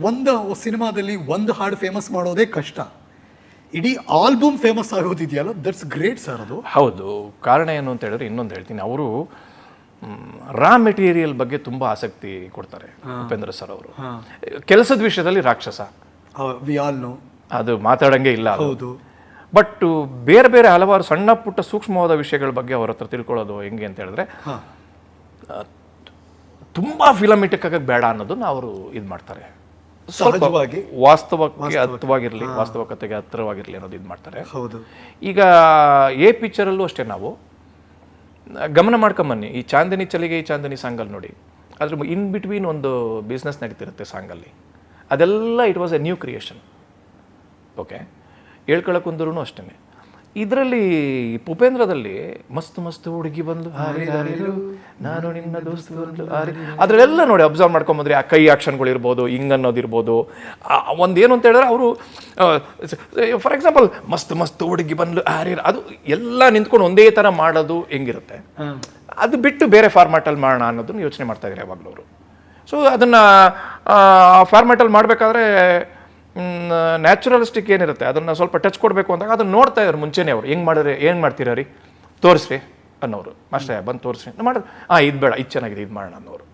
ಒಂದು ಸಿನಿಮಾದಲ್ಲಿ ಒಂದು ಹಾಡು ಫೇಮಸ್ ಮಾಡೋದೇ ಕಷ್ಟ, ಇಡೀ ಆಲ್ಬಮ್ ಫೇಮಸ್ ಆಗೋದಿದೆಯಲ್ಲ, ದಟ್ಸ್ ಗ್ರೇಟ್ ಸರ್. ಅದು ಹೌದು. ಕಾರಣ ಏನು ಅಂತ ಹೇಳಿದ್ರೆ ಇನ್ನೊಂದು ಹೇಳ್ತೀನಿ, ಅವರು ರಾ ಮೆಟೀರಿಯಲ್ ಬಗ್ಗೆ ತುಂಬ ಆಸಕ್ತಿ ಕೊಡ್ತಾರೆ ಉಪೇಂದ್ರ ಸರ್ ಅವರು. ಕೆಲಸದ ವಿಷಯದಲ್ಲಿ ರಾಕ್ಷಸ, ವಿ ಆಲ್ ನೋ, ಅದು ಮಾತಾಡಂಗೆ ಇಲ್ಲ. ಹೌದು. ಬಟ್ ಬೇರೆ ಬೇರೆ ಹಲವಾರು ಸಣ್ಣ ಪುಟ್ಟ ಸೂಕ್ಷ್ಮವಾದ ವಿಷಯಗಳ ಬಗ್ಗೆ ಅವ್ರ ಹತ್ರ ತಿಳ್ಕೊಳ್ಳೋದು ಹೆಂಗೆ ಅಂತ ಹೇಳಿದ್ರೆ ತುಂಬ ಫಿಲಮಿಟಿಕ್ ಆಗಿ ಬೇಡ ಅನ್ನೋದನ್ನ ಅವರು ಇದು ಮಾಡ್ತಾರೆ. ಸಹಜವಾಗಿ ವಾಸ್ತವಕ್ಕೆ ಹತ್ತವಾಗಿರಲಿ, ವಾಸ್ತವಕತೆಗೆ ಹತ್ತಿರವಾಗಿರಲಿ ಅನ್ನೋದು ಇದು ಮಾಡ್ತಾರೆ. ಹೌದು. ಈಗ ಪಿಕ್ಚರಲ್ಲೂ ಅಷ್ಟೇ ನಾವು ಗಮನ ಮಾಡ್ಕೊಂಬನ್ನಿ, ಈ ಚಾಂದಿನಿ ಚಲಿಗೆ ಈ ಚಾಂದಿನಿ ಸಾಂಗಲ್ಲಿ ನೋಡಿ, ಅದ್ರ ಇನ್ ಬಿಟ್ವೀನ್ ಒಂದು ಬಿಸ್ನೆಸ್ ನಡೀತಿರುತ್ತೆ ಸಾಂಗಲ್ಲಿ, ಅದೆಲ್ಲ it was a new creation. Okay, ಹೇಳ್ಕೊಳಕ್ಕೊಂದ್ರೂ ಅಷ್ಟೇ. ಇದರಲ್ಲಿ ಉಪೇಂದ್ರದಲ್ಲಿ ಮಸ್ತ್ ಮಸ್ತ್ ಹುಡುಗಿ ಬಂದು ನಾನು ನಿನ್ನ ದೋಸ್ತು ಬಂದು ಅದರಲ್ಲೆಲ್ಲ ನೋಡಿ ಅಬ್ಸರ್ವ್ ಮಾಡ್ಕೊಂಬಂದ್ರೆ ಆ ಕೈ ಆಕ್ಷನ್ಗಳು ಇರ್ಬೋದು, ಹಿಂಗನ್ನೋದಿರ್ಬೋದು. ಒಂದೇನು ಅಂತ ಹೇಳಿದ್ರೆ ಅವರು ಫಾರ್ ಎಕ್ಸಾಂಪಲ್ ಮಸ್ತ್ ಮಸ್ತ್ ಹುಡುಗಿ ಬಂದು ಅದು ಎಲ್ಲ ನಿಂತ್ಕೊಂಡು ಒಂದೇ ಥರ ಮಾಡೋದು ಹೆಂಗಿರುತ್ತೆ, ಅದು ಬಿಟ್ಟು ಬೇರೆ ಫಾರ್ಮ್ಯಾಟಲ್ಲಿ ಮಾಡೋಣ ಅನ್ನೋದನ್ನ ಯೋಚನೆ ಮಾಡ್ತಾ ಇದ್ದಾರೆ ಯಾವಾಗಲೂ ಅವರು. ಸೊ ಅದನ್ನು ಫಾರ್ಮ್ಯಾಟಲ್ಲಿ ಮಾಡಬೇಕಾದ್ರೆ ನ್ಯಾಚುರಲಿಸ್ಟಿಕ್ ಏನಿರುತ್ತೆ ಅದನ್ನು ಸ್ವಲ್ಪ ಟಚ್ ಕೊಡಬೇಕು ಅಂದಾಗ ಅದನ್ನು ನೋಡ್ತಾ ಇದ್ದಾರೆ ಮುಂಚೆನೇ ಅವರು. ಹೆಂಗೆ ಮಾಡಿದ್ರೆ ಏನು ಮಾಡ್ತೀರಾ ರೀ, ತೋರಿಸ್ರಿ ಅನ್ನೋರು, ಅಷ್ಟೇ ಬಂದು ತೋರಿಸ್ರಿ ಮಾಡೋದು, ಇದು ಬೇಡ, ಇದು ಚೆನ್ನಾಗಿದೆ, ಇದು ಮಾಡೋಣ ಅನ್ನೋರು.